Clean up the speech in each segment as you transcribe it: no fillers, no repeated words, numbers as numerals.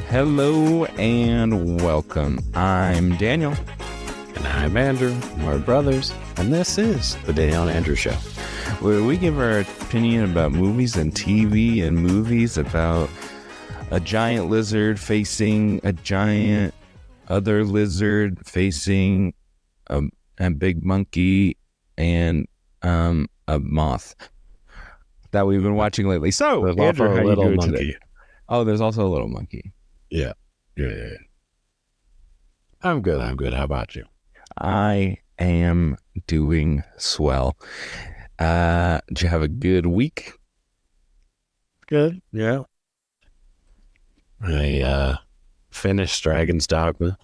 Hello and welcome. I'm Daniel. And I'm Andrew. We're brothers. And this is the Daniel and Andrew Show, where we give our opinion about movies and TV and movies about a giant lizard facing a giant other lizard facing a big monkey and a moth that we've been watching lately. So, there's Andrew, also how a you little doing monkey. today? Oh, there's also a little monkey. Yeah. I'm good. How about you? I am doing swell. Did you have a good week? Good. Yeah. I finished Dragon's Dogma.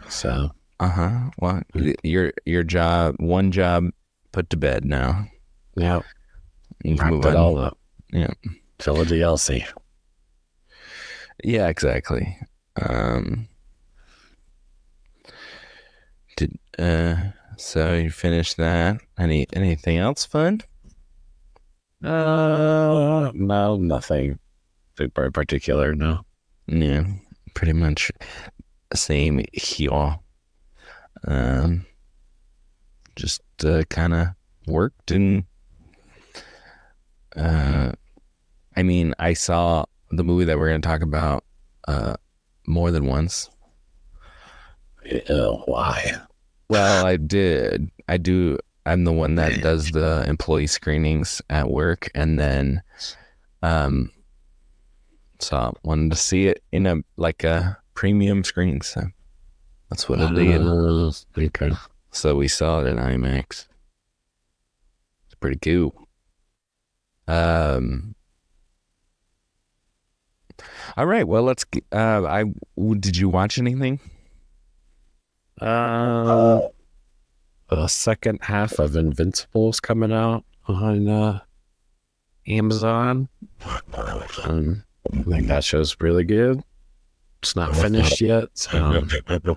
So. Well, your job, one job put to bed now. Yeah. You can move Wrapped it on. all up. Yeah. Fill a DLC. Yeah, exactly. So you finished that. Anything else fun? No, nothing super particular. No. Yeah, pretty much same here. Just kind of worked and I mean, I saw the movie that we're going to talk about more than once. Why? Well, I did. I do. I'm the one that does the employee screenings at work, and then so wanted to see it in a premium screening. So that's what I did. Okay. So we saw it in IMAX. It's pretty cool. All right. Well, let's. Did you watch anything? The second half of Invincible's coming out on Amazon. I think that show's really good. It's not finished yet, so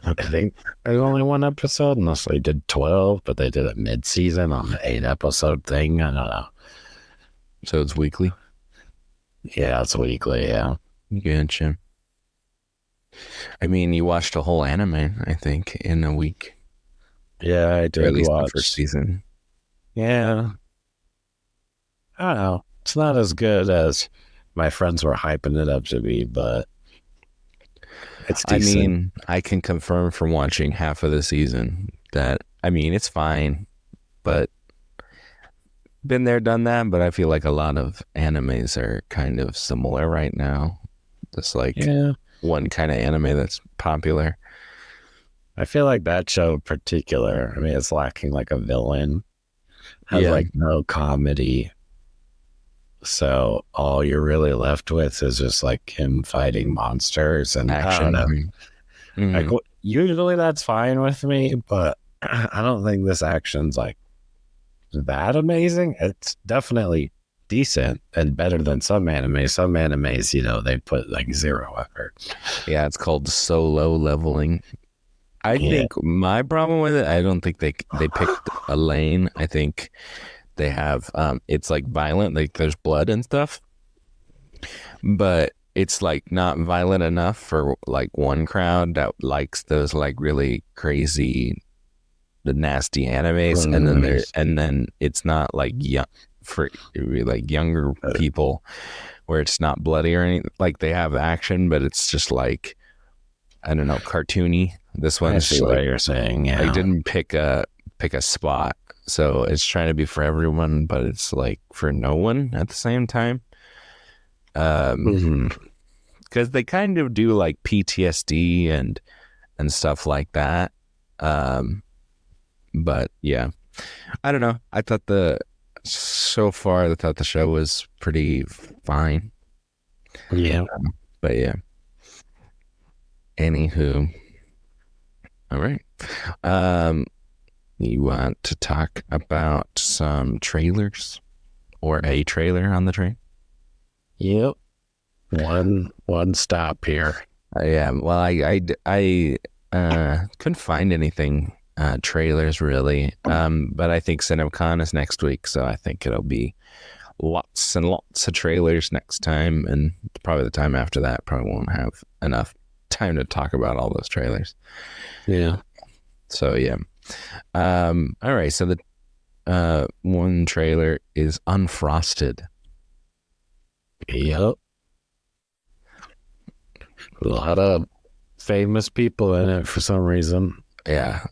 I think there's only one episode, unless they did 12, but they did it mid-season on an 8-episode thing. I don't know. So it's weekly? Yeah, it's weekly, yeah. Gotcha. I mean, you watched a whole anime, I think, in a week. Yeah, I did at least watch. The first season. Yeah. I don't know. It's not as good as my friends were hyping it up to be, but it's decent. I mean, I can confirm from watching half of the season that, I mean, it's fine, but been there, done that, but I feel like a lot of animes are kind of similar right now. Just like one kind of anime that's popular. I feel like that show in particular, I mean, it's lacking like a villain. Has like no comedy. So all you're really left with is just like him fighting monsters and action. Mm-hmm. Like, usually that's fine with me, but I don't think this action's like that amazing. It's definitely decent and better than some animes. Some animes, you know, they put like zero effort. Yeah, it's called solo leveling. I think my problem with it, I don't think they picked a lane. I think they have it's like violent, like there's blood and stuff, but it's like not violent enough for like one crowd that likes those like really crazy, the nasty animes, and then it's not like young for like younger people where it's not bloody or anything. Like they have action, but it's just like, I don't know, cartoony. This one's I see what you're saying. Yeah, I didn't pick a spot, so it's trying to be for everyone, but it's like for no one at the same time. Because they kind of do like PTSD and stuff like that. But yeah, I don't know. I thought the show was pretty fine. Yeah, but yeah. Anywho. All right. You want to talk about some trailers or a trailer on the train? Yep. One stop here. Yeah. Well, I couldn't find anything trailers really. But I think CinemaCon is next week, so I think it'll be lots and lots of trailers next time, and probably the time after that probably won't have enough time to talk about all those trailers. Yeah. So yeah. All right. So the one trailer is Unfrosted. Yep. A lot of famous people in it for some reason. Yeah.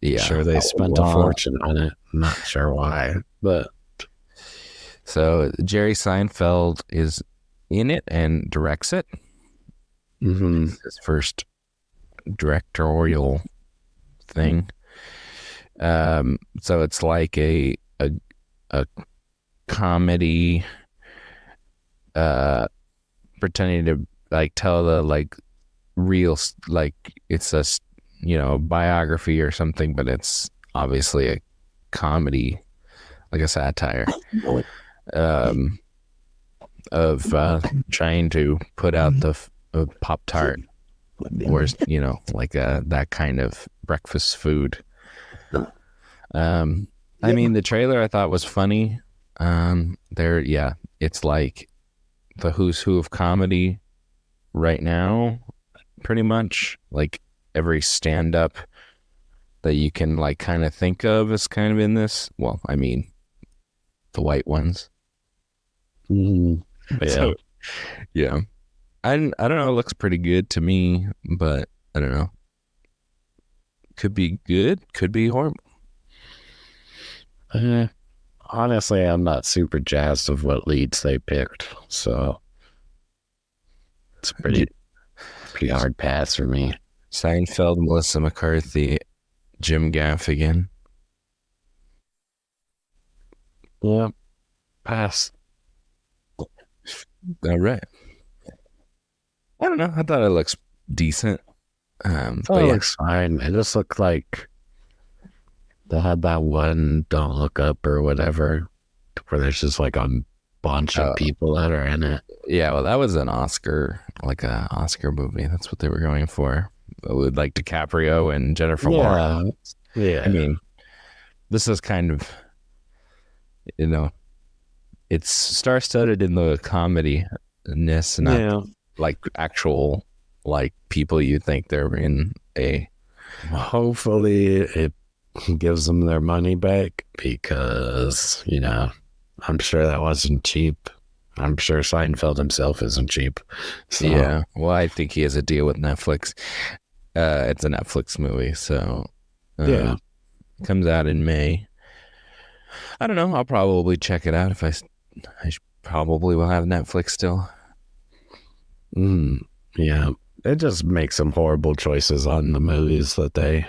Yeah. Sure, they spent a fortune on it. Not sure why, but so Jerry Seinfeld is in it and directs it. It's his first directorial thing. So it's like a comedy, pretending to like tell the like real, like it's a biography or something, but it's obviously a comedy, like a satire, of trying to put out the Pop-Tart, or like that kind of breakfast food. I mean, the trailer I thought was funny. It's like the who's who of comedy right now, pretty much. Like every stand-up that you can like kind of think of is kind of in this. Well, I mean, the white ones. yeah. So, yeah. I don't know. It looks pretty good to me, but I don't know. Could be good. Could be horrible. Honestly, I'm not super jazzed of what leads they picked, so it's pretty hard pass for me. Seinfeld, Melissa McCarthy, Jim Gaffigan. Yeah, pass. All right. I don't know. I thought it looks decent. But it looks fine. It just looked like they had that one Don't Look Up or whatever, where there's just like a bunch of people that are in it. Yeah, well, that was an Oscar, like an Oscar movie. That's what they were going for. With like DiCaprio and Jennifer Lawrence. Yeah. I mean, this is kind of, it's star-studded in the comedy-ness, not like actual like people you think they're in a. Hopefully it gives them their money back, because I'm sure that wasn't cheap. I'm sure Seinfeld himself isn't cheap. So. Yeah, well, I think he has a deal with Netflix. It's a Netflix movie, so it comes out in May. I don't know. I'll probably check it out if I probably will have Netflix still. Yeah, it just makes some horrible choices on the movies that they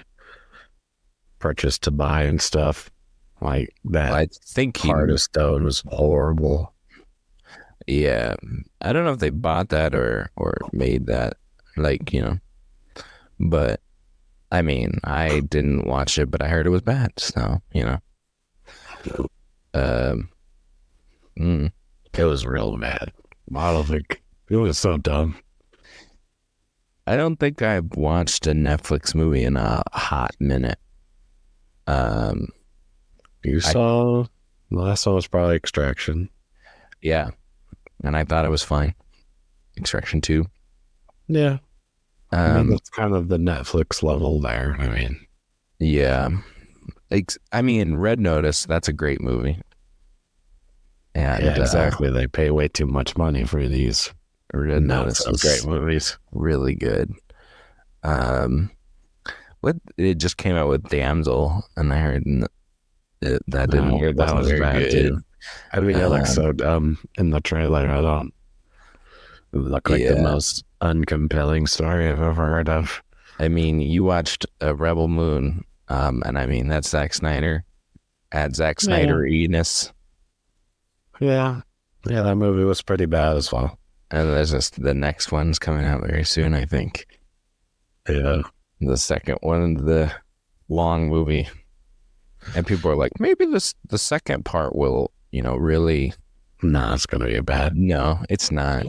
purchase to buy and stuff. Like that. I think Heart of Stone was horrible. Yeah, I don't know if they bought that or made that, like, but I mean, I didn't watch it, but I heard it was bad, so it was real bad. I don't think it was so dumb. I don't think I've watched a Netflix movie in a hot minute. You saw the last one was probably Extraction. Yeah, and I thought it was fine. Extraction 2. Yeah. I mean, that's kind of the Netflix level there. I mean, yeah. I mean, Red Notice, that's a great movie. And, yeah, exactly. They pay way too much money for these Red Notice is great movies. Really good. It just came out with Damsel, and I heard that didn't hear that was very bad good. Too. I mean, it looks so dumb in the trailer. I don't look like the most uncompelling story I've ever heard of. I mean, you watched Rebel Moon, and I mean, that's Zack Snyder. Add Zack Snyder-iness. Yeah, that movie was pretty bad as well. And there's just the next one's coming out very soon, I think. Yeah, the second one, the long movie, and people are like, maybe the second part will, really. No, it's gonna be bad. No, it's not.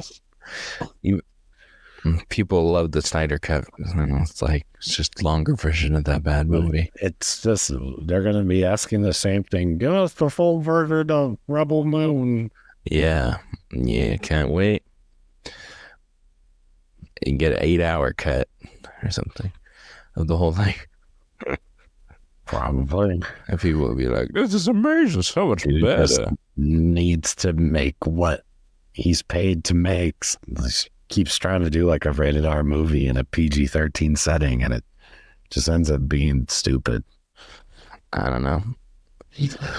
People love the Snyder Cut. It's like it's just longer version of that bad movie. It's just they're gonna be asking the same thing. Give us the full version of Rebel Moon. Yeah. Yeah. Can't wait. You can get an 8 hour cut or something of the whole thing. Probably. And people will be like, this is amazing. So much He just better. needs to make what he's paid to make. Just keeps trying to do like a rated R movie in a PG-13 setting, and it just ends up being stupid. I don't know.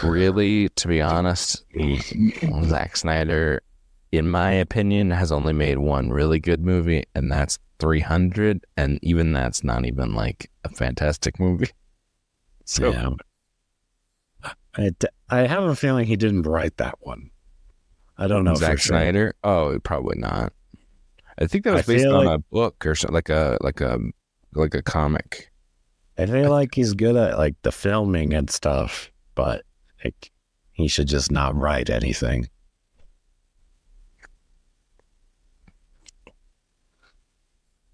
Really, to be honest, Zack Snyder, in my opinion, has only made one really good movie, and that's 300. And even that's not even like a fantastic movie. So Yeah. I have a feeling he didn't write that one. I don't know for Zack sure. Snyder, oh, probably not. I think that I was based feel on like a book or something, like a comic. I feel like he's good at like the filming and stuff, but like he should just not write anything.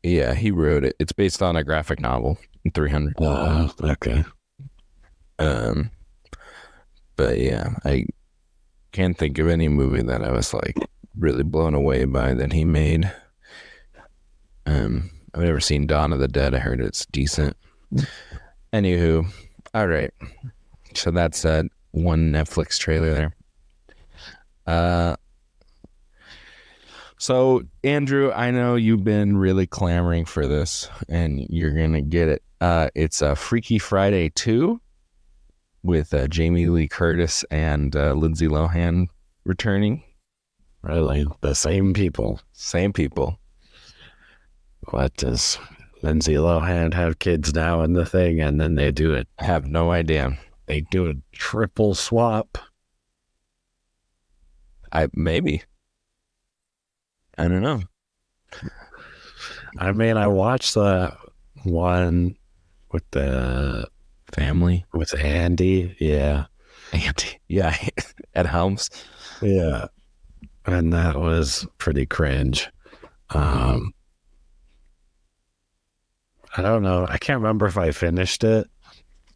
Yeah, he wrote it. It's based on a graphic novel, 300. Okay. Um, but yeah, I can't think of any movie that I was like really blown away by that he made. I've never seen Dawn of the Dead. I heard it's decent. Anywho, all right. So that's one Netflix trailer there. So Andrew, I know you've been really clamoring for this, and you're gonna get it. It's a Freaky Friday 2 with Jamie Lee Curtis and Lindsay Lohan returning. Really, the same people. Same people. What does Lindsay Lohan have kids now in the thing, and then they do it? I have no idea. They do a triple swap. Maybe. I don't know. I mean, I watched the one with the Family. with Andy. Yeah. Andy. Yeah. At Helms. Yeah. And that was pretty cringe. I don't know. I can't remember if I finished it.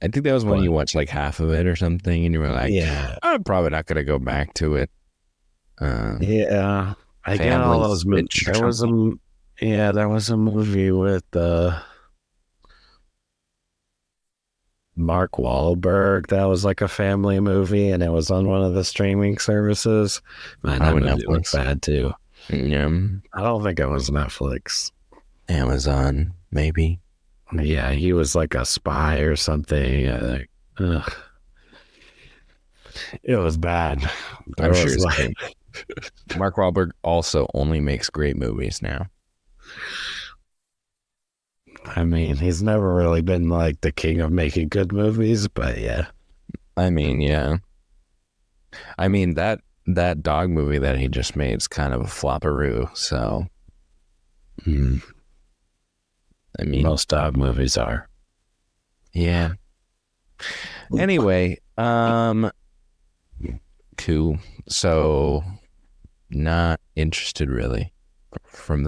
I think that was when you watched like half of it or something, and you were like, Yeah. I'm probably not going to go back to it. Yeah. I get all those movies. There was a movie with Mark Wahlberg that was like a family movie, and it was on one of the streaming services. Man, that movie looked bad too. Yeah. I don't think it was Netflix. Amazon, maybe. Yeah, he was like a spy or something. It was bad. I'm sure it's like Mark Wahlberg also only makes great movies now. I mean, he's never really been like the king of making good movies, but yeah. I mean, yeah. I mean that dog movie that he just made is kind of a flopperoo. So, I mean, most dog movies are. Yeah. Anyway, cool. So, not interested really from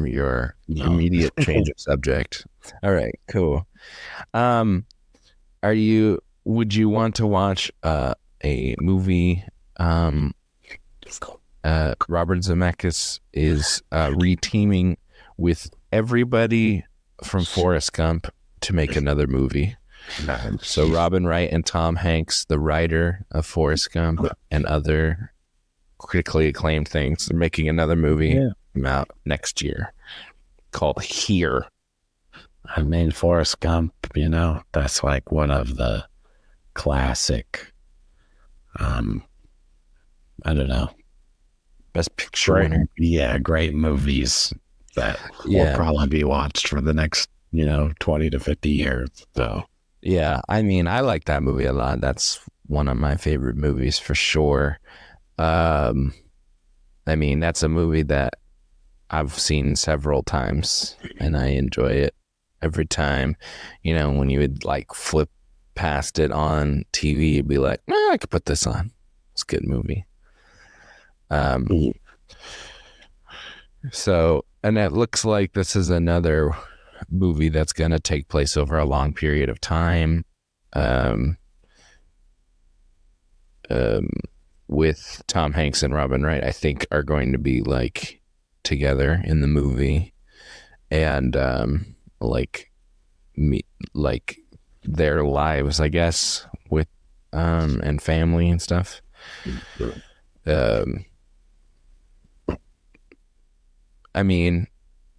your immediate change of subject. All right, cool. Would you want to watch a movie? Robert Zemeckis is reteaming with everybody from Forrest Gump to make another movie. So Robin Wright and Tom Hanks, the writer of Forrest Gump and other critically acclaimed things, are making another movie out next year called Here. I mean, Forrest Gump, that's like one of the classic, I don't know, Best Picture winner. Yeah, great movies that will probably be watched for the next, 20 to 50 years. So, yeah, I mean, I like that movie a lot. That's one of my favorite movies for sure. I mean, that's a movie that I've seen several times and I enjoy it every time. When you would like flip past it on TV, you'd be like, I could put this on. It's a good movie. So, and it looks like this is another movie that's going to take place over a long period of time. with Tom Hanks and Robin Wright, I think are going to be like together in the movie, and like me like their lives, I guess, with and family and stuff. Um, I mean,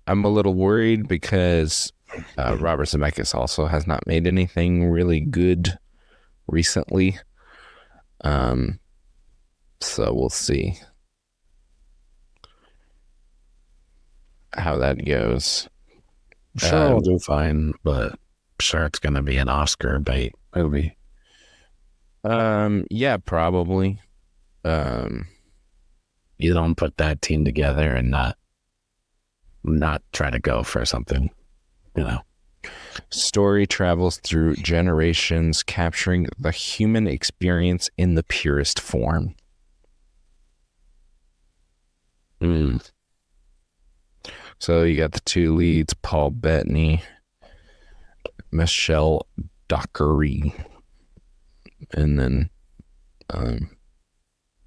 I'm a little worried because Robert Zemeckis also has not made anything really good recently. So we'll see how that goes. Sure, I'll do fine, but I'm sure it's going to be an Oscar bait movie. Yeah, probably. You don't put that team together and not try to go for something, you know. Story travels through generations, capturing the human experience in the purest form. So you got the two leads, Paul Bettany, Michelle Dockery, and then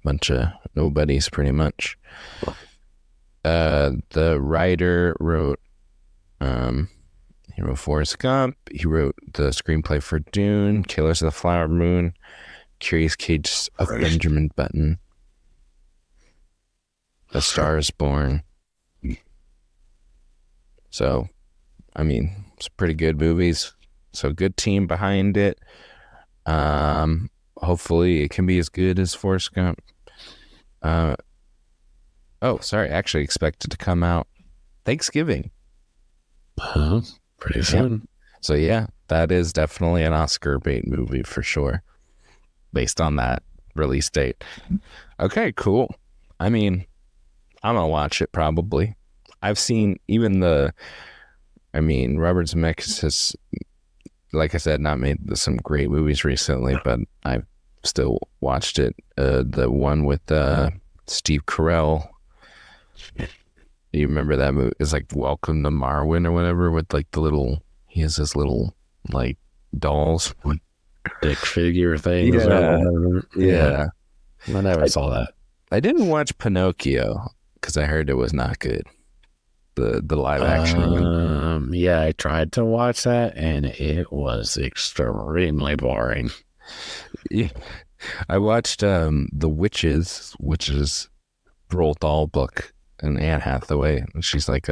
bunch of nobodies, pretty much. The writer wrote he wrote Forrest Gump. He wrote the screenplay for Dune, Killers of the Flower Moon, Curious Case of Benjamin Button, A Star is Born. So, I mean, it's pretty good movies. So good team behind it. Hopefully it can be as good as Forrest Gump. Actually expected to come out Thanksgiving. Pretty soon. Yep. So yeah, that is definitely an Oscar bait movie for sure, based on that release date. Okay, cool. I mean, I'm gonna watch it probably. I've seen Robert Zemeckis has, like I said, not made some great movies recently, but I've still watched it. The one with Steve Carell. You remember that movie? It's like Welcome to Marwin or whatever, with like he has this little like dolls. Dick figure things. Yeah. I never saw that. I didn't watch Pinocchio because I heard it was not good. The live action one. Yeah, I tried to watch that and it was extremely boring. Yeah. I watched The Witches, which is Roald Dahl book, and Anne Hathaway. She's like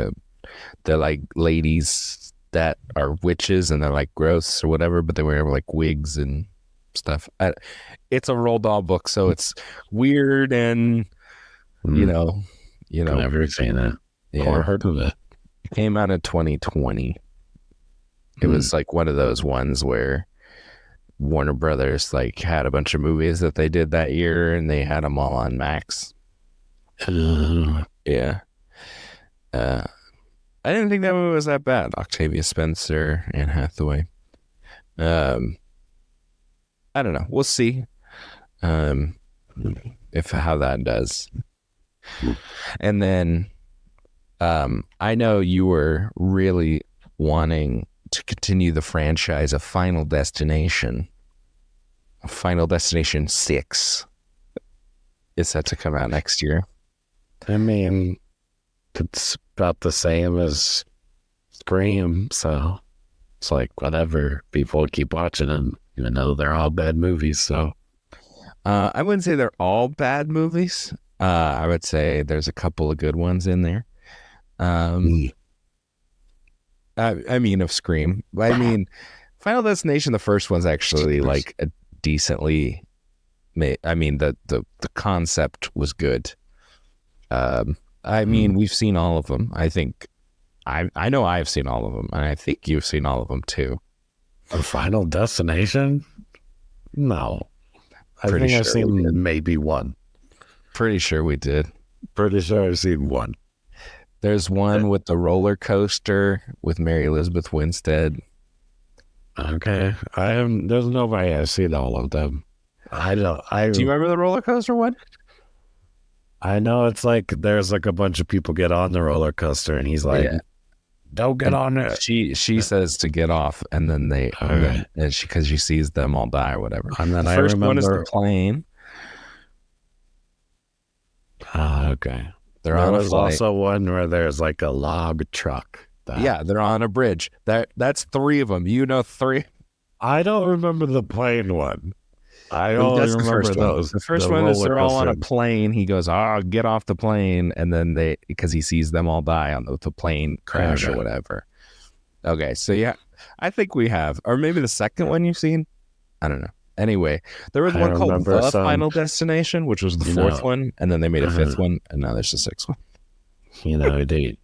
they're like ladies that are witches and they're like gross or whatever, but they wear like wigs and stuff. It's a Roald Dahl book, so it's weird and you know. I've never seen it or heard of it. It came out in 2020. It was like one of those ones where Warner Brothers like had a bunch of movies that they did that year and they had them all on Max. Yeah. I didn't think that movie was that bad. Octavia Spencer, Anne Hathaway. I don't know. We'll see if how that does. And then I know you were really wanting to continue the franchise of Final Destination. Final Destination 6 is set to come out next year. I mean, it's about the same as Scream, so it's like whatever. People keep watching them, even though they're all bad movies. So I wouldn't say they're all bad movies. I would say there's a couple of good ones in there. I mean, of Scream. I mean, Final Destination, the first one's actually like a decently made. I mean, the concept was good. I mean, we've seen all of them. I think I know I've seen all of them, and I think you've seen all of them too. A Final Destination? No, I think I've seen maybe one. Pretty sure we did. Pretty sure I've seen one. There's one with the roller coaster with Mary Elizabeth Winstead. Okay, there's nobody I've seen all of them. Do you remember the roller coaster one? I know it's like there's like a bunch of people get on the roller coaster and he's like, don't get on it. She says to get off, and then because she sees them all die or whatever. And then the first one is the plane. Okay. They're There on a was flight. also one where there's like a log truck. That Yeah, they're on a bridge. That's three of them. You know, three. I don't remember the plane one. I only That's the remember first one. those The first the one is roller they're all on coaster. a plane. He goes, "Oh, get off the plane," and then because he sees them all die on the plane crash or Okay. whatever. Okay, so yeah, I think we have, or maybe the second one you've seen. I don't know. Anyway, there was I one called remember The some, Final Destination, which was the you fourth know, one, and then they made a uh, fifth one, and now there's a sixth one. they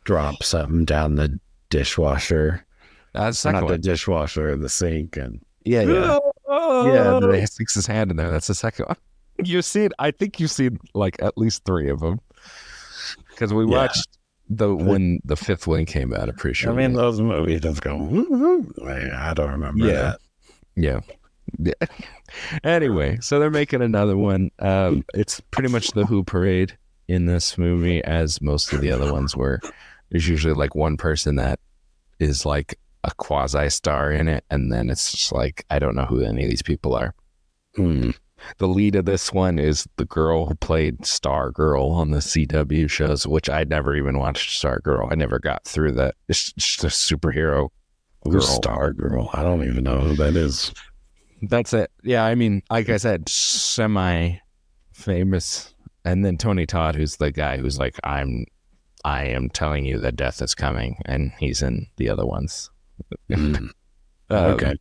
drop something down the dishwasher, The or second not the one. dishwasher, the sink, and Yeah, yeah, yeah. They sticks his hand in there. That's the second one. You've seen, I think you've seen like at least three of them because we yeah. watched when the fifth one came out. I'm pretty I sure mean, we. those movies just go. Woo, woo. I don't remember Yeah, that. yeah, yeah. Anyway, so they're making another one. It's pretty much the Who parade in this movie, as most of the other ones were. There's usually like one person that is like a quasi star in it, and then it's just like I don't know who any of these people are. Hmm. The lead of this one is the girl who played Star Girl on the CW shows, which I never even watched Star Girl. I never got through that. It's just a superhero Who's girl. Star Girl? I don't even know who that is. That's it. Yeah, I mean, like I said, semi famous. And then Tony Todd, who's the guy who's like, I am telling you that death is coming, and he's in the other ones. Mm. Um, Okay.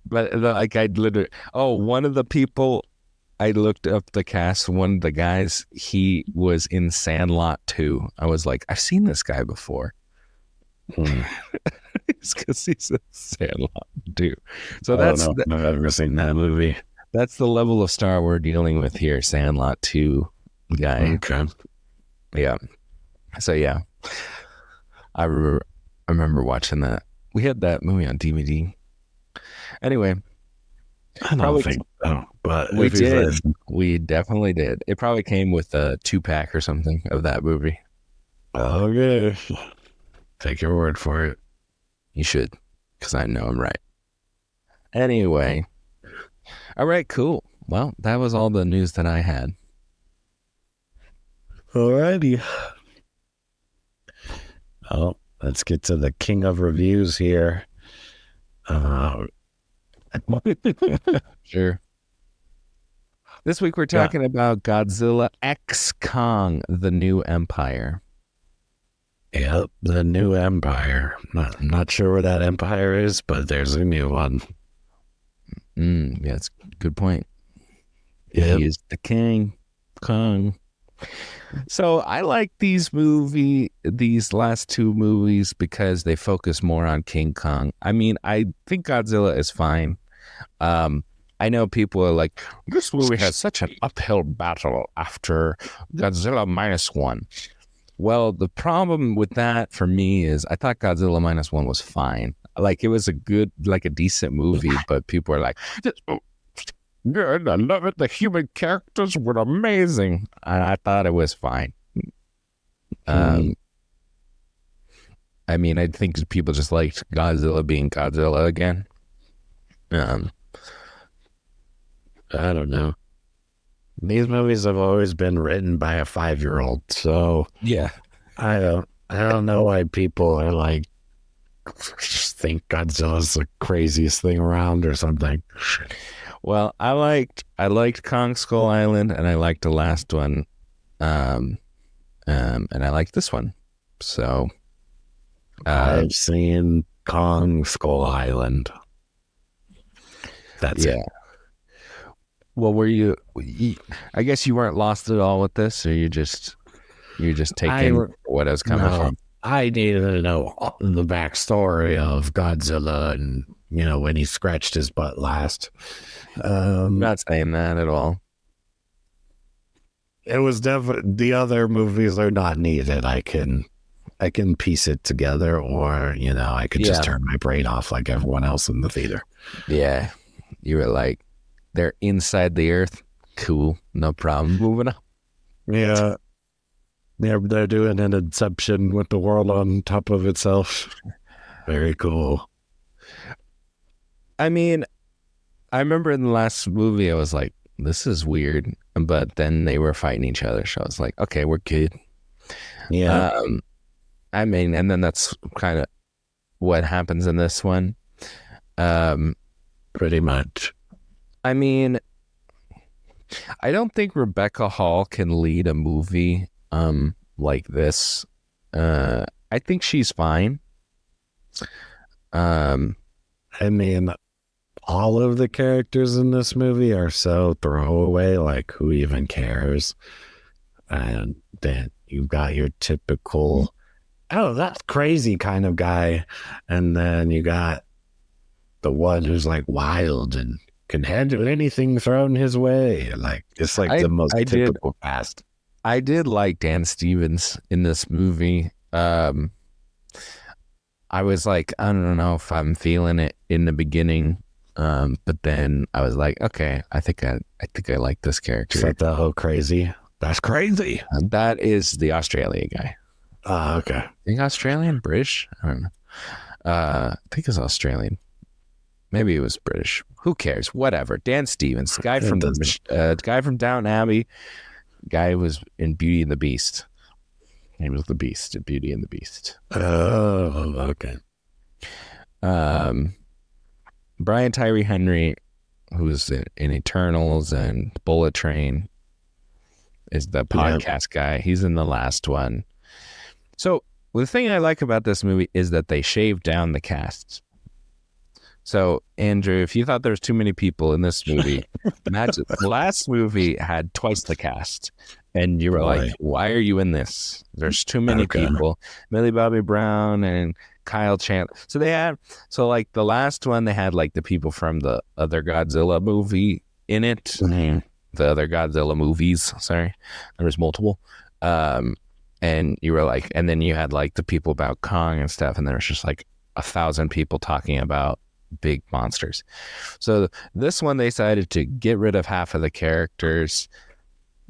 But like I literally, one of the people I looked up the cast. One of the guys, he was in Sandlot 2. I was like, I've seen this guy before. Hmm. It's because he's in Sandlot 2. So I don't know if I've ever seen that movie. that's the level of star we're dealing with here. Sandlot 2 guy. Okay. Yeah. So yeah, I remember watching that. We had that movie on DVD. Anyway, I don't probably think so, but we if he did. says, We definitely did. It probably came with a 2-pack or something of that movie. okay, take your word for it. You should, because I know I'm right. Anyway, all right, cool. Well, that was all the news that I had. Alrighty. Oh, let's get to the king of reviews here. Sure. This week we're talking about Godzilla X Kong, the New Empire. Yep, the new empire. I'm not sure where that empire is, but there's a new one. Yeah, that's a good point. Yep. He is the King Kong. So I like these last two movies because they focus more on King Kong. I mean, I think Godzilla is fine. I know people are like, this movie has such an uphill battle after Godzilla -1. Well, the problem with that for me is I thought Godzilla -1 was fine. Like it was a decent movie, but people are like, good, I love it. The human characters were amazing. I thought it was fine. I mean, I think people just liked Godzilla being Godzilla again. I don't know. These movies have always been written by a 5-year-old, so Yeah. I don't know why people are like think Godzilla's the craziest thing around or something. Well, I liked Kong Skull Island, and I liked the last one, and I liked this one. So I've seen Kong Skull Island. That's it. Well, I guess you weren't lost at all with this, or you're just taking what I was coming from. I needed to know the backstory of Godzilla and, when he scratched his butt last. I'm not saying that at all. It was definitely, the other movies are not needed. I can piece it together, or, I could just turn my brain off like everyone else in the theater. Yeah. You were like, they're inside the earth. Cool. No problem. Moving on. Yeah. Yeah, they're doing an Inception with the world on top of itself. Very cool. I mean, I remember in the last movie, I was like, this is weird. but then they were fighting each other. So I was like, okay, we're good. Yeah, Um, I mean, and then that's kind of what happens in this one. Um, pretty much. I mean, I don't think Rebecca Hall can lead a movie like this. I think she's fine. Um, I mean, all of the characters in this movie are so throwaway, like who even cares? And then you've got your typical, oh, that's crazy kind of guy. And then you got the one who's like wild and can handle anything thrown his way. Like, it's like I the most I did typical cast. I did like Dan Stevens in this movie. I was like, I don't know if I'm feeling it in the beginning. But then I was like, okay, I think I like this Is character. that the whole crazy? That's crazy. That is the Australia guy. Oh, okay. I think Australian, British. I don't know. I think it's Australian. Maybe it was British. Who cares? Whatever. Dan Stevens, guy from guy from Downton Abbey. Guy who was in Beauty and the Beast. He was the Beast in Beauty and the Beast. Oh, okay. Um, Brian Tyree Henry, who's in Eternals and Bullet Train, is the podcast guy. He's in the last one. So the thing I like about this movie is that they shaved down the cast. So Andrew, if you thought there was too many people in this movie, imagine the last movie had twice the cast, and you were like, "Why are you in this? There's too many people." Millie Bobby Brown and Kyle Chandler. So like the last one, they had like the people from the other Godzilla movie in it. Mm-hmm. The other Godzilla movies. Sorry, there was multiple. And you were like, and then you had like the people about Kong and stuff, and there was just like 1,000 people talking about big monsters. So this one, they decided to get rid of half of the characters,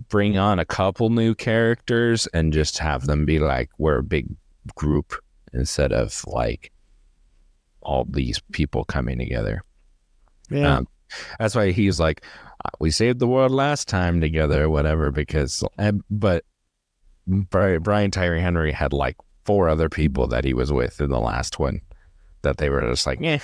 bring on a couple new characters, and just have them be like, we're a big group instead of like all these people coming together. Yeah. That's why he's like, we saved the world last time together or whatever, because, but Brian Tyree Henry had like 4 other people that he was with in the last one that they were just like, yeah.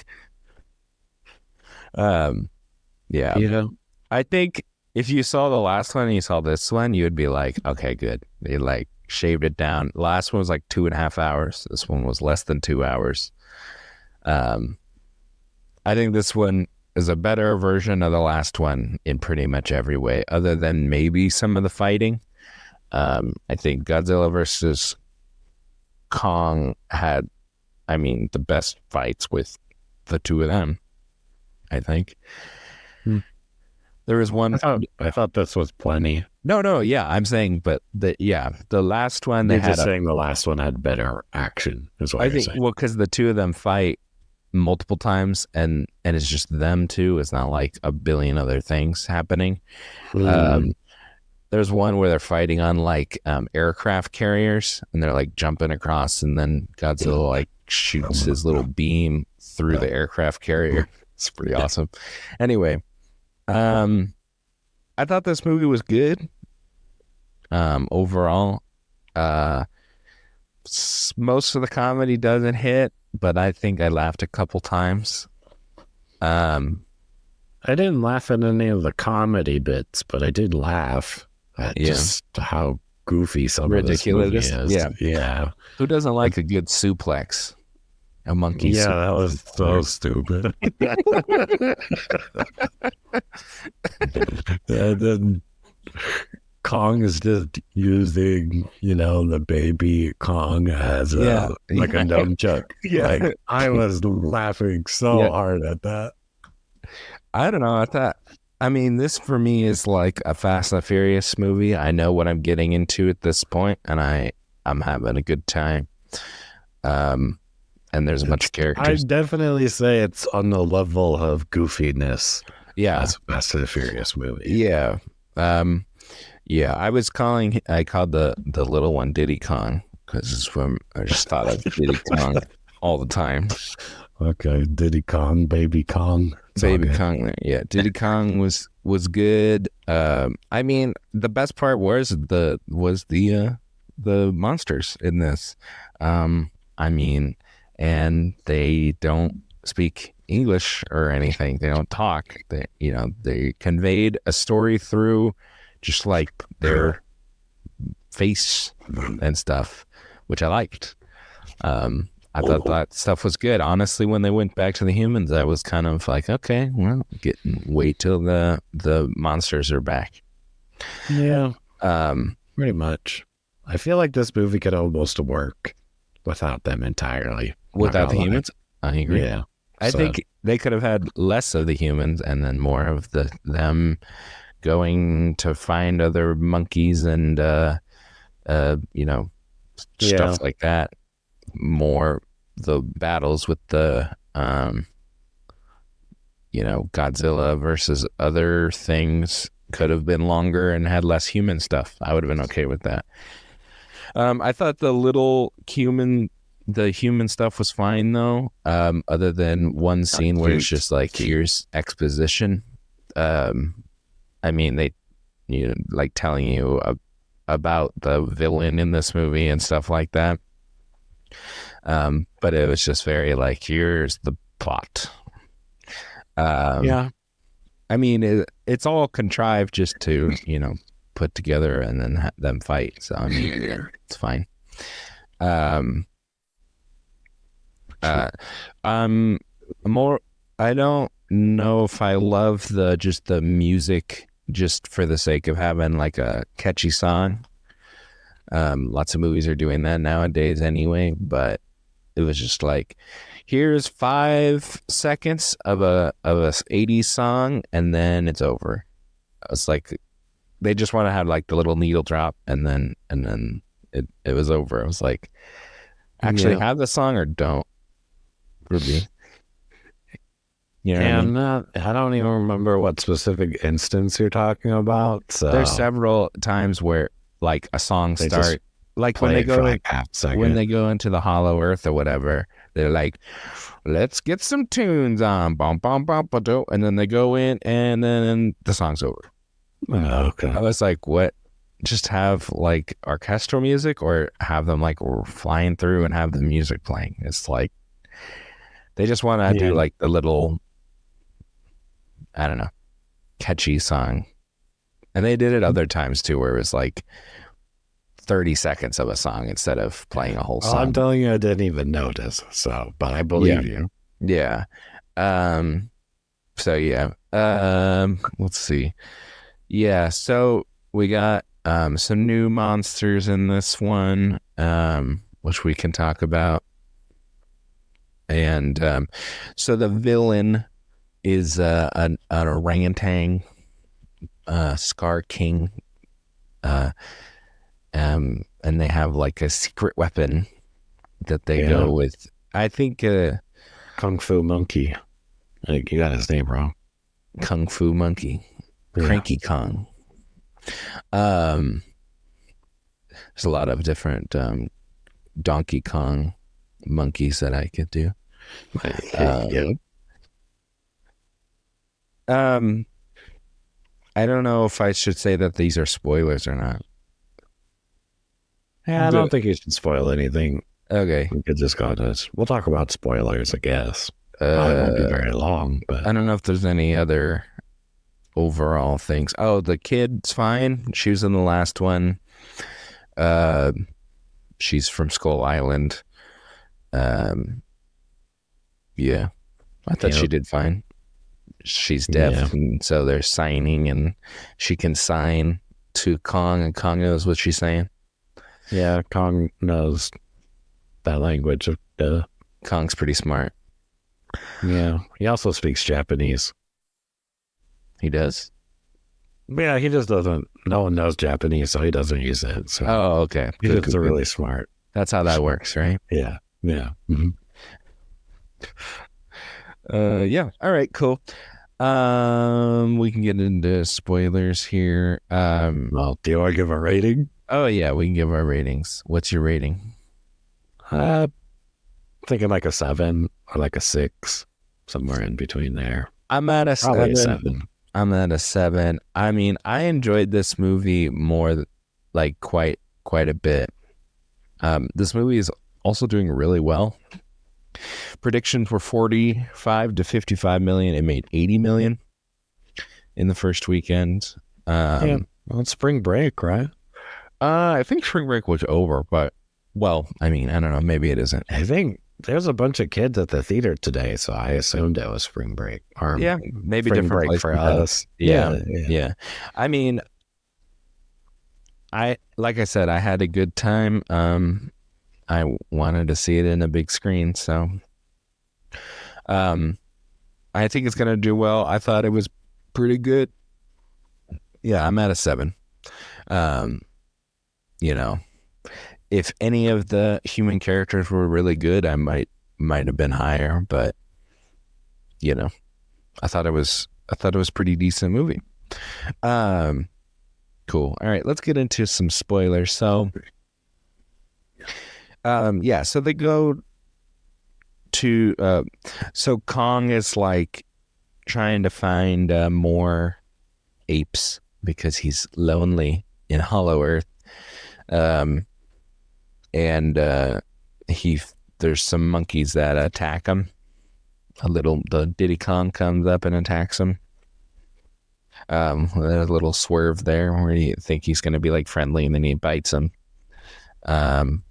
Yeah. You know, I think if you saw the last one and you saw this one, you would be like, okay, good. They like shaved it down. The last one was like 2.5 hours. This one was less than 2 hours. I think this one is a better version of the last one in pretty much every way, other than maybe some of the fighting. I think Godzilla versus Kong had, the best fights with the two of them, I think. There was one. I thought this was plenty. No, yeah, I'm saying, but the last one they You're had. just saying the last one had better action, is what I you're think, saying. well, because the two of them fight multiple times, and it's just them two. It's not like a billion other things happening. There's one where they're fighting on like aircraft carriers, and they're like jumping across, and then Godzilla like shoots his little beam through the aircraft carrier. It's pretty awesome. Anyway, I thought this movie was good. Overall, most of the comedy doesn't hit, but I think I laughed a couple times. I didn't laugh at any of the comedy bits, but I did laugh at just how goofy some ridiculous of this movie is. Yeah. Who doesn't like a good suplex? A monkey. Yeah, suplex. that was so stupid. And then Kong is just using, the baby Kong as a nunchuck. Yeah. Like, I was laughing so hard at that. I don't know. This for me is like a Fast and Furious movie. I know what I'm getting into at this point, and I'm having a good time. And there's a bunch of characters. I'd definitely say it's on the level of goofiness. Yeah. As a Fast and Furious movie. Yeah. I called the little one Diddy Kong, because I just thought of Diddy Kong all the time. Okay, Diddy Kong, Baby Kong. It's all Baby good. Kong, yeah, Diddy Kong was good. I mean, the best part was the monsters in this. I mean, and they don't speak English or anything. They don't talk. They conveyed a story through just like their face and stuff, which I liked. I thought that stuff was good. Honestly, when they went back to the humans, I was kind of like, okay, well, wait till the monsters are back. Yeah, Um, pretty much. I feel like this movie could almost work without them entirely. Not without gonna the lie. humans, I agree. Yeah. I So think they could have had less of the humans and then more of them going to find other monkeys and yeah, stuff like that. More the battles with the Godzilla versus other things could have been longer and had less human stuff. I would have been okay with that. I thought the human stuff was fine though. Other than one scene where it's just like, here's exposition. Um, I mean, they, like telling you about the villain in this movie and stuff like that. But it was just very like, here's the plot. yeah, I mean, it's all contrived just to, put together and then them fight. So, I mean, it's fine. Um, uh, I'm more, I don't know if I love the music just for the sake of having like a catchy song. Lots of movies are doing that nowadays anyway, but it was just like, here's 5 seconds of a 80s song and then it's over. It's like they just want to have like the little needle drop and then it was over. I was like, actually yeah. have the song or don't, for me. You know what I mean? And I don't even remember what specific instance you're talking about. There's So several times where like a song they just like play it for like half a second. when they go into the Hollow Earth or whatever, they're like, let's get some tunes on, bum bum bum ba-do, and then they go in and then the song's over. Okay. I was like, what? Just have like orchestral music or have them like flying through and have the music playing. It's like they just want to do like the little, I don't know, catchy song. And they did it other times too, where it was like 30 seconds of a song instead of playing a whole Well, song. I'm telling you, I didn't even notice. So, but I believe you. Yeah. So yeah. Let's see. Yeah, so we got some new monsters in this one, which we can talk about. And so the villain is an orangutan, Scar King, and they have like a secret weapon that they go with. I think Kung Fu Monkey. I think you got his name wrong. Kung Fu Monkey, Cranky Kong. There's a lot of different Donkey Kong monkeys that I could do. I don't know if I should say that these are spoilers or not. Yeah, I don't think you should spoil anything. Okay. We could just go to this. We'll talk about spoilers, I guess. Probably won't be very long, but I don't know if there's any other overall things. Oh, the kid's fine. She was in the last one. She's from Skull Island. Yeah, I thought she did fine. She's deaf, and so they're signing, and she can sign to Kong, and Kong knows what she's saying. Yeah, Kong knows that language. Kong's pretty smart. Yeah, he also speaks Japanese. He does? Yeah, he just doesn't. No one knows Japanese, so he doesn't use it. So. Oh, okay. He's just really smart. That's how that works, right? Yeah. Mm-hmm. Yeah. All right, cool. We can get into spoilers here. Well, do you want to give a rating? Oh yeah, we can give our ratings. What's your rating? thinking like a 7 or like a 6, somewhere in between there. I'm at a Probably a seven. 7. I'm at a 7. I mean, I enjoyed this movie more, like quite a bit. This movie is also doing really well. Predictions were 45 to 55 million. It made 80 million in the first weekend. Yeah. Well, it's spring break, right? I think spring break was over, but well, I mean, I don't know. Maybe it isn't. I think there's a bunch of kids at the theater today, so I assumed it was spring break or Yeah, maybe spring different break places. for us. Yeah, Yeah. yeah. I mean, like I said, I had a good time. I wanted to see it in a big screen, so um, I think it's gonna do well. I thought it was pretty good. Yeah, I'm at a 7. Um, you know, if any of the human characters were really good, I might have been higher, but you know, I thought it was pretty decent movie. Um, cool. All right, let's get into some spoilers. So, yeah, so they go to so Kong is like trying to find more apes because he's lonely in Hollow Earth. Um, and he there's some monkeys that attack him. The Diddy Kong comes up and attacks him. There's a little swerve there where you think he's gonna be like friendly, and then he bites him. Um,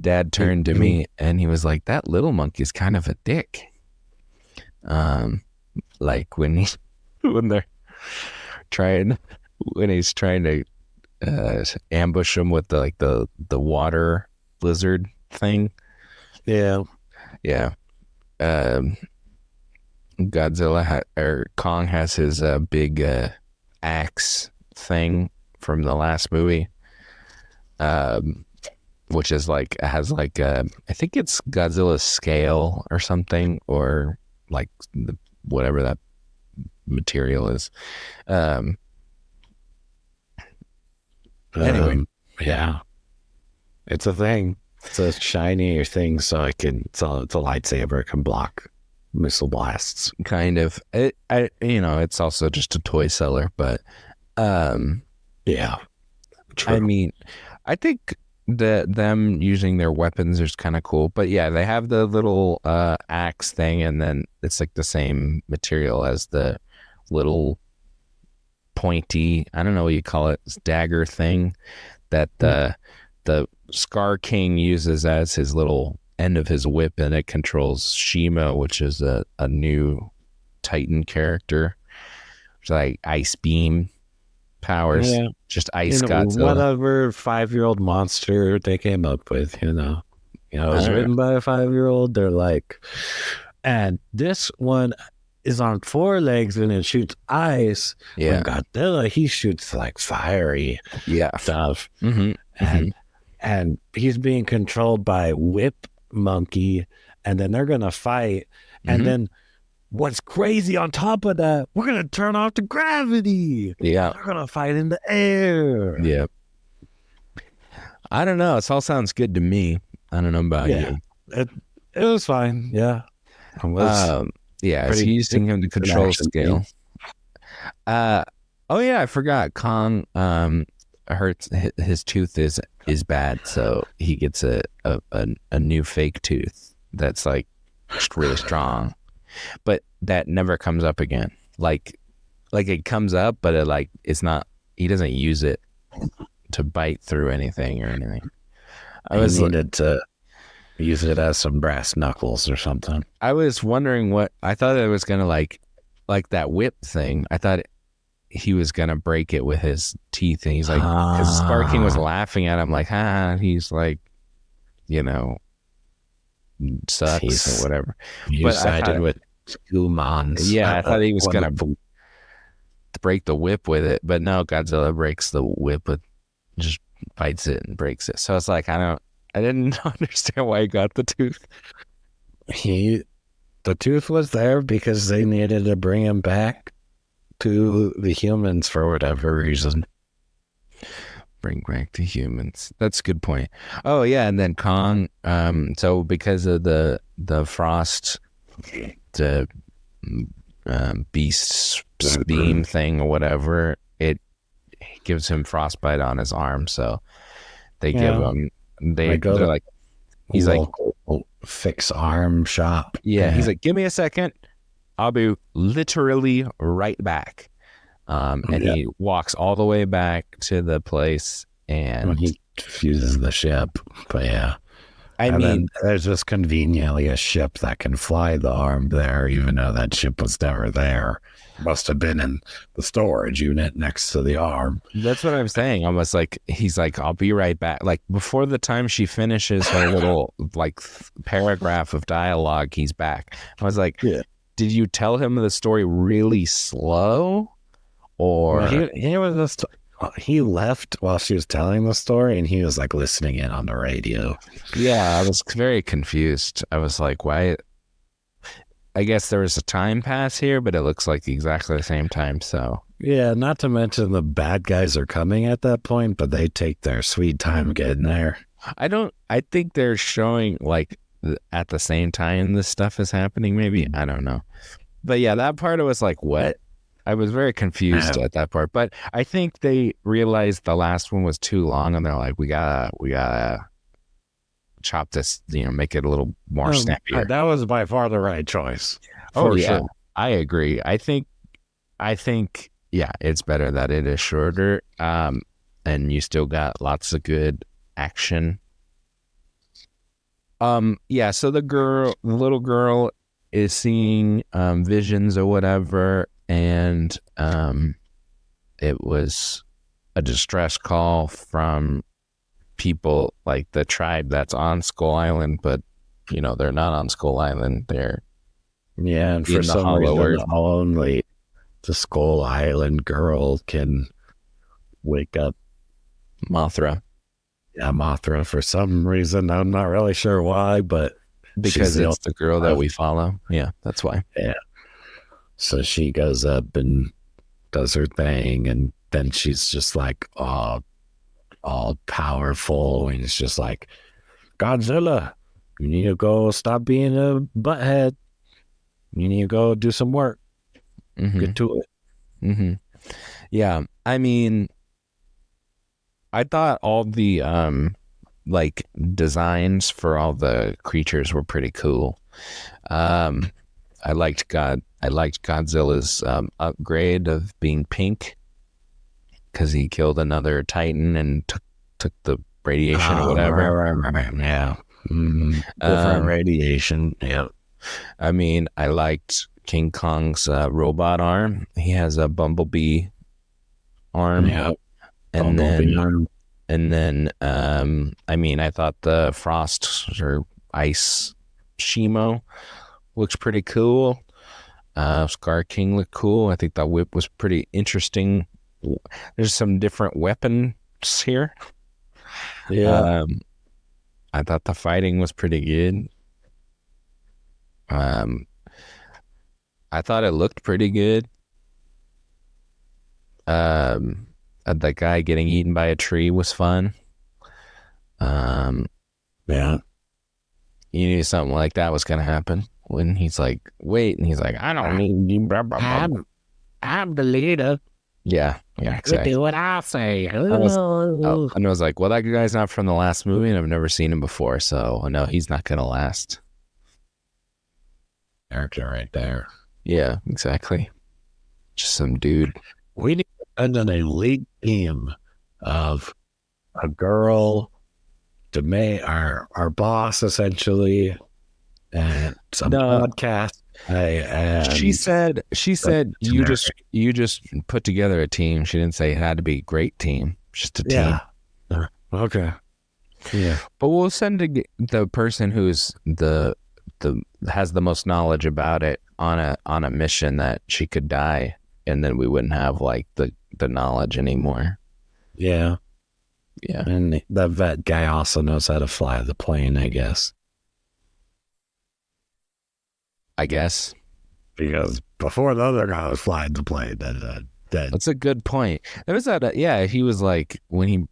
Dad turned to me and he was like, "That little monkey's kind of a dick." Like when they're trying when he's trying to ambush him with the water lizard thing. Yeah. Yeah. Um, or Kong has his big axe thing from the last movie, which is has I think it's Godzilla's scale or something, or like whatever that material is. Anyway, yeah, it's a thing. It's a shiny thing, so it's a lightsaber, can block missile blasts. kind of. It's also just a toy seller, but Yeah, true. I mean, I think that them using their weapons is kind of cool. But yeah, they have the little axe thing, and then it's like the same material as the little pointy, I don't know what you call it, dagger thing that the Scar King uses as his little end of his whip, and it controls Shima, which is a new Titan character. It's like ice beam powers, just ice Godzilla. Whatever 5-year-old monster they came up with, it was written by a 5-year-old. They're like, and this one is on 4 legs and it shoots ice. Yeah. When Godzilla, he shoots like fiery stuff. Mm-hmm. And he's being controlled by Whip Monkey, and then they're gonna fight. And then what's crazy on top of that, we're gonna turn off the gravity. Yeah. They're gonna fight in the air. Yeah. I don't know. It all sounds good to me. I don't know about you. It was fine. Yeah. It was it's using him to control scale. Oh yeah, I forgot. Kong hurts his tooth is bad, so he gets a new fake tooth that's like just really strong, but that never comes up again. Like it comes up, but it's not. He doesn't use it to bite through anything or anything. I needed to use it as some brass knuckles or something. I was wondering I thought it was gonna like that whip thing. I thought he was gonna break it with his teeth, and he's like, because Scar King was laughing at him, like, he's like, sucks or whatever. But sided with humans. Yeah, I thought he was gonna break the whip with it, but no, Godzilla breaks the whip just bites it and breaks it. So it's like, I didn't understand why he got the tooth. The tooth was there because they needed to bring him back to the humans for whatever reason. Bring back to humans. That's a good point. Oh yeah, and then Kong. So because of the frost, the beast steam thing or whatever, it gives him frostbite on his arm. So they give Yeah, him. I go They're to like, he's like, local fix arm shop. yeah, he's like, give me a second. I'll be literally right back. And Yeah, he walks all the way back to the place, when and he fuses the ship. But yeah. I And mean, then there's just conveniently a ship that can fly the arm there, even though that ship was never there. Must have been in the storage unit next to the arm. that's what I'm saying. Almost like he's like, I'll be right back. Like before the time she finishes her little like paragraph of dialogue, he's back. I was like, Yeah. did you tell him the story really slow, Well, or he was just he left while she was telling the story, and he was like listening in on the radio. yeah? I was very confused. I was like, why? I guess there was a time pass here, but it looks like exactly the same time. So Yeah, not to mention the bad guys are coming at that point, but they take their sweet time getting there. I think they're showing like at the same time this stuff is happening. Maybe I don't know, but yeah, that part I was like, what? I was very confused at that part, but I think they realized the last one was too long, and they're like, we gotta chop this, make it a little more snappier. That was by far the right choice. Oh For yeah, sure. I agree. I think yeah, it's better that it is shorter. And you still got lots of good action. Yeah, so the little girl is seeing visions or whatever, and it was a distress call from people like the tribe that's on Skull Island, but they're not on Skull Island. They're Yeah, and for in the some Hollow reason, Earth. only the Skull Island girl can wake up. Mothra, Yeah, Mothra for some reason. I'm not really sure why, but she's because the it's the girl that only. we follow. Yeah, that's why. Yeah. So she goes up and does her thing, and then she's just like all powerful, and it's just like, Godzilla, you need to go stop being a butthead. You need to go do some work. Mm-hmm. Get to it. Mm-hmm. Yeah, I mean, I thought all the like designs for all the creatures were pretty cool. Um, I liked Godzilla's upgrade of being pink because he killed another Titan and took the radiation or whatever. Right. Yeah. Different radiation. Yeah. I mean, I liked King Kong's robot arm. He has a bumblebee arm. Yeah. And Bumblebee then, arm. and then, I mean, I thought the frost or ice Shimo looks pretty cool. Scar King looked cool. I think the whip was pretty interesting. There's some different weapons here. Yeah. I thought the fighting was pretty good. I thought it looked pretty good. The guy getting eaten by a tree was fun. Yeah. You knew something like that was gonna happen when he's like, wait, and he's like, I don't need you. Blah, blah, blah. I'm the leader. Yeah, exactly. Do what I say. And I was like, well, that guy's not from the last movie, and I've never seen him before, so I know he's not gonna last. Character right there. Yeah, exactly. Just some dude. We need an elite team of a girl, our boss essentially, and some podcast. She said you just put together a team. She didn't say it had to be a great team, just a team. Okay. Yeah. But we'll send the person who's the has the most knowledge about it on a mission that she could die, and then we wouldn't have like the knowledge anymore. Yeah. Yeah. And that vet guy also knows how to fly the plane, I guess. I guess. Because before the other guy was flying the plane, then dead. That's a good point. There was that, yeah, he was like, when he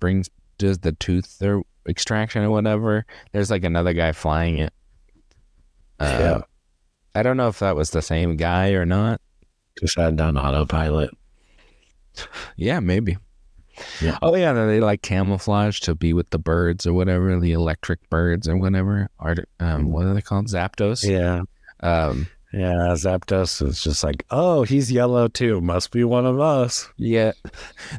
does the tooth or extraction or whatever, there's like another guy flying it. Yeah, I don't know if that was the same guy or not. just had on autopilot. Yeah, maybe. Yeah. Oh, yeah, they like camouflage to be with the birds or whatever, the electric birds or whatever. What are they called? Zapdos? Yeah. Um, Yeah, Zapdos is just like, oh, he's yellow too. Must be one of us. yeah.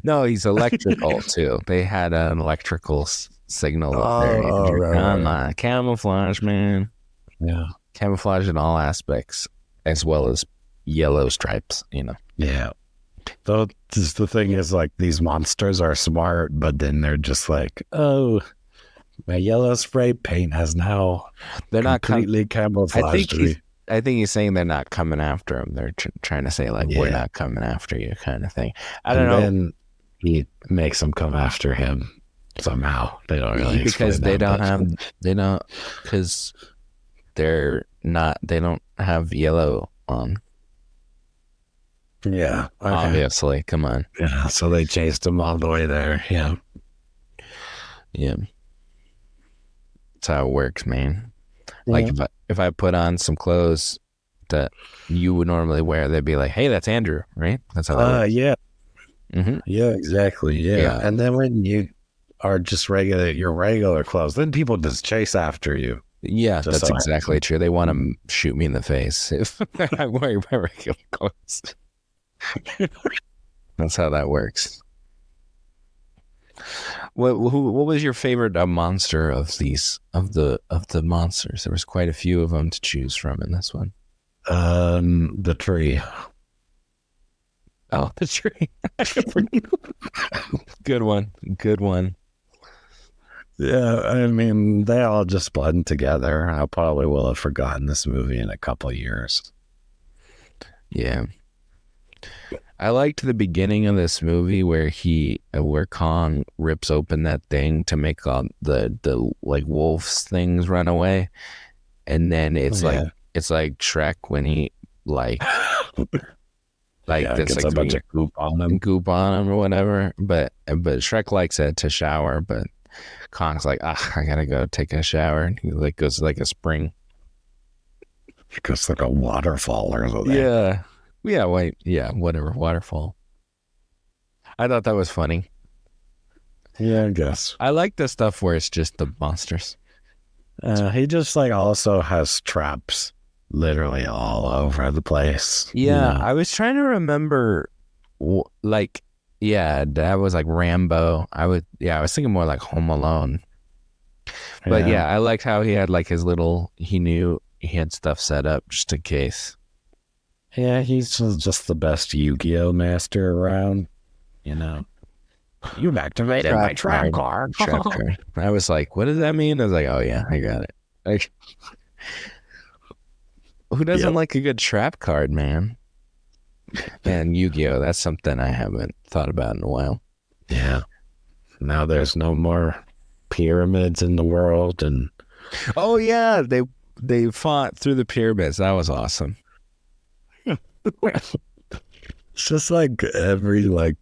No, he's electrical too. They had an electrical signal up there. Oh, Come right. on, camouflage, man. Yeah. Camouflage in all aspects, as well as yellow stripes, you know. Yeah. Though just the thing is, like, these monsters are smart, but then they're just like, oh, my yellow spray paint has now They're not completely I camouflaged think me. he's saying they're not coming after him. They're trying to say like, we're Yeah. not coming after you, kind of thing. I don't And know, then he makes them come after him somehow. They don't really because explain that, they don't because they don't have yellow on. but yeah. Okay. Obviously, come on. Yeah. So they chased him all the way there. Yeah. Yeah, that's how it works, man. Like if I put on some clothes that you would normally wear, they'd be like, "Hey, that's Andrew," right? That's how that works. Yeah. Mm-hmm. Yeah, exactly. Yeah. Yeah. And then when you are just your regular clothes, then people just chase after you. Yeah, Just that's so exactly true. They want to shoot me in the face if I wear my regular clothes. That's how that works. What was your favorite monster of the monsters? There was quite a few of them to choose from in this one. The tree. Oh, the tree. Good one. Good one. Yeah, I mean, they all just blend together. I probably will have forgotten this movie in a couple of years. Yeah. I liked the beginning of this movie where where Kong rips open that thing to make all the like wolves things run away, and then it's like Shrek when he like this gets like a bunch of goop on him. or whatever. But Shrek likes it to shower, but Kong's like, I gotta go take a shower, and he like goes like a spring. It goes like a waterfall or something. Yeah. Yeah, wait, yeah, whatever, waterfall. I thought that was funny. Yeah, I guess. I like the stuff where it's just the monsters. He just like also has traps literally all over the place. Yeah, You know? I was trying to remember, that was like Rambo. I was thinking more like Home Alone. But yeah, I liked how he had like his he knew he had stuff set up just in case. Yeah, he's just the best Yu-Gi-Oh master around. You know, you've activated my trap card. Trap card. I was like, what does that mean? I was like, oh yeah, I got it. Like, who doesn't like a good trap card, man? And Yu-Gi-Oh, that's something I haven't thought about in a while. Yeah. Now there's no more pyramids in the world, and oh yeah, they fought through the pyramids. That was awesome. it's just like every like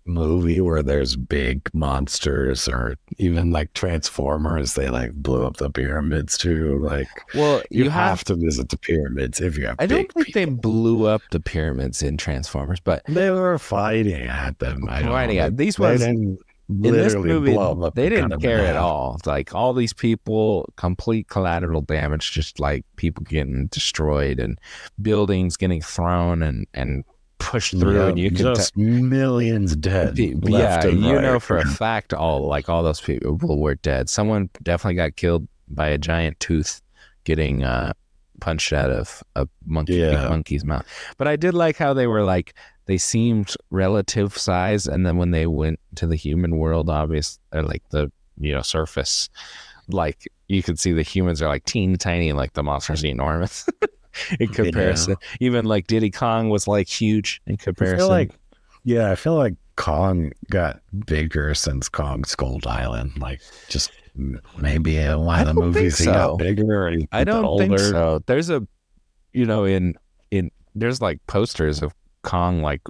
movie where there's big monsters, or even like Transformers, they like blew up the pyramids too. Like, well, you have to visit the pyramids if you have. I don't think they blew up the pyramids in Transformers, but they were fighting at them. These ones in this movie, they didn't care at all. Like all these people, complete collateral damage, just like people getting destroyed and buildings getting thrown and pushed through, and you can just millions dead. Yeah, you know for a fact all those people were dead. Someone definitely got killed by a giant tooth getting punched out of a monkey's mouth. But I did like how they were like, they seemed relative size, and then when they went to the human world, obviously, like the surface, like you could see the humans are like teeny tiny, and like the monsters are enormous in comparison. Even like Diddy Kong was like huge in comparison. I feel like Kong got bigger since Kong Skull Island. Like, just maybe one of the movies he got bigger. Or I don't think so. There's there's like posters of Kong like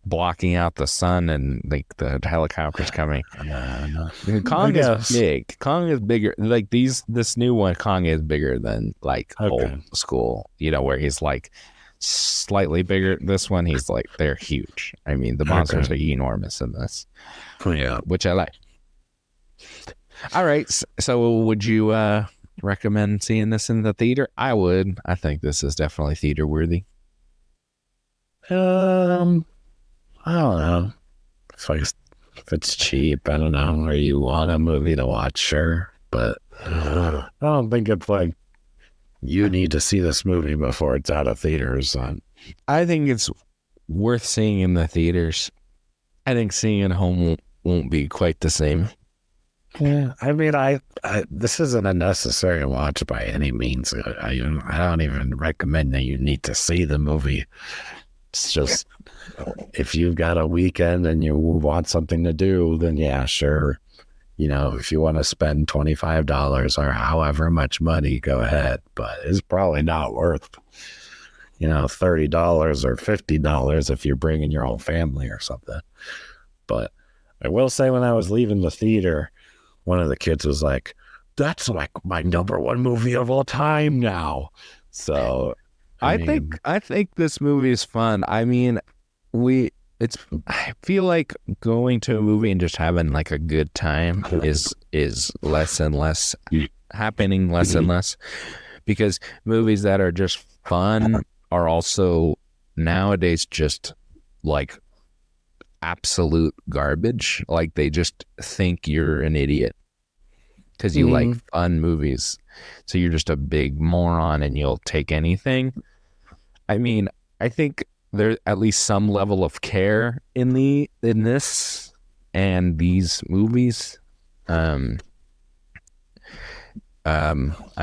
blocking out the sun and like the helicopters coming. I Kong is guess. big. Kong is bigger. Like this new one, Kong is bigger than like old Okay. school. Where he's like slightly bigger. This one, he's like they're huge. I mean, the monsters are enormous in this. Yeah. Which I like. All right, so would you recommend seeing this in the theater? I would. I think this is definitely theater worthy. I don't know. If it's cheap, I don't know, or you want a movie to watch, sure. But I don't think it's like you need to see this movie before it's out of theaters. I think it's worth seeing in the theaters. I think seeing it at home won't be quite the same. Yeah, I mean, I this isn't a necessary watch by any means. I don't even recommend that you need to see the movie. It's just if you've got a weekend and you want something to do, then yeah, sure. If you want to spend $25 or however much money, go ahead. But it's probably not worth, $30 or $50 if you're bringing your whole family or something. But I will say, when I was leaving the theater, one of the kids was like, "That's like my number one movie of all time now." So I think this movie is fun. I mean, I feel like going to a movie and just having like a good time is less and less happening, less and less, because movies that are just fun are also nowadays just like absolute garbage. Like they just think you're an idiot because you like fun movies. So you're just a big moron and you'll take anything. I mean, I think there's at least some level of care in this and these movies. I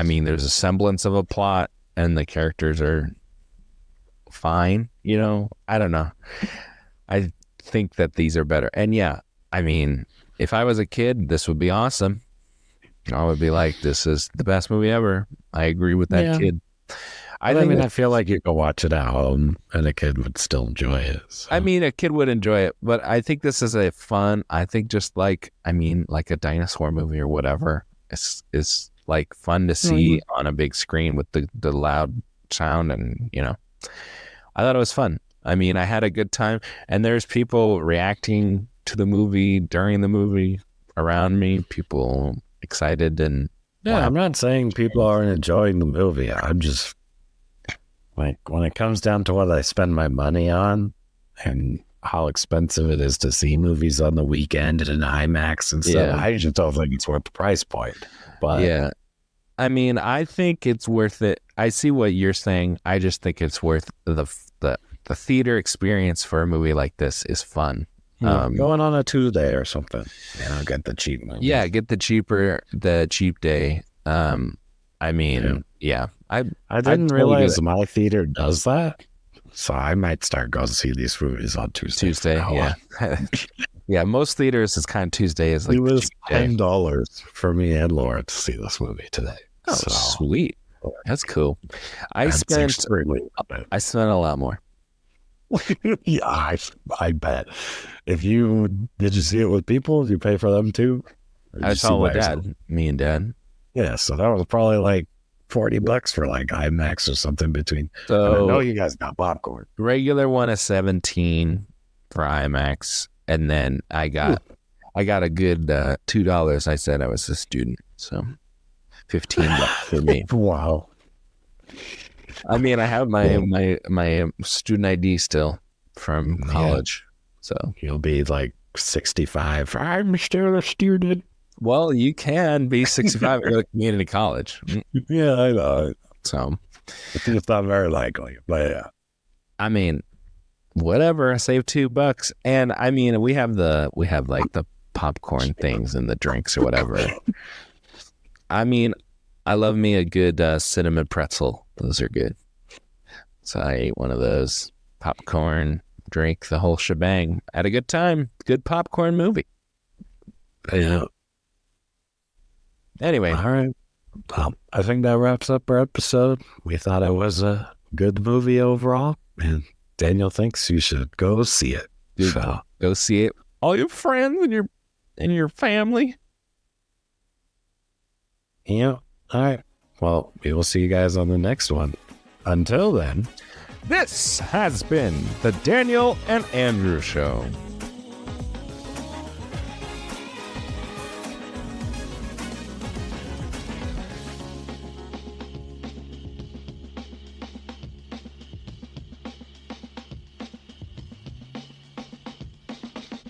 mean, there's a semblance of a plot and the characters are fine. I don't know. I think that these are better. And yeah, I mean, if I was a kid, this would be awesome. I would be like, this is the best movie ever. I agree with that kid. I feel like you could watch it at home and a kid would still enjoy it. So. I mean, a kid would enjoy it, but I think this is I think just like a dinosaur movie or whatever is like fun to see on a big screen with the loud sound. And, I thought it was fun. I mean, I had a good time, and there's people reacting to the movie during the movie around me, people excited. And yeah, I'm not saying people aren't enjoying the movie. I'm just like, when it comes down to what I spend my money on and how expensive it is to see movies on the weekend at an IMAX and stuff, I just don't think it's worth the price point. But yeah, I mean, I think it's worth it. I see what you're saying. I just think it's worth the theater experience for a movie like this is fun. Going on a Tuesday or something, get the cheap movie. Yeah, get the cheap day. I mean, yeah. I didn't realize my theater does that, so I might start going to see these movies on Tuesday. Yeah. Yeah, most theaters is kind of Tuesday is like it was $10 for me and Laura to see this movie today. Oh, so, sweet. That's cool. I spent a lot more. Yeah, I bet. Did you see it with people? Did you pay for them too? I saw it with Dad. Me and Dad. Yeah, so that was probably like $40 for like IMAX or something between. So I know you guys got popcorn. Regular one is $17 for IMAX, and then I got a good $2. I said I was a student, so $15 for me. Wow. I mean, I have my student ID still from college, so you'll be like 65. I'm still a student. Well, you can be 65 at a community college. Yeah, I know. So it's not very likely, but yeah. I mean, whatever. I saved $2, and I mean, we have like the popcorn things and the drinks or whatever. I mean, I love me a good cinnamon pretzel. Those are good. So I ate one of those. Popcorn, drink, the whole shebang. Had a good time. Good popcorn movie. Yeah. Anyway. All right. Well, I think that wraps up our episode. We thought it was a good movie overall, and Daniel thinks you should go see it. Dude, So, go see it. All your friends and your family. yeah. All right. Well, we will see you guys on the next one. Until then, This has been the Daniel and Andrew Show.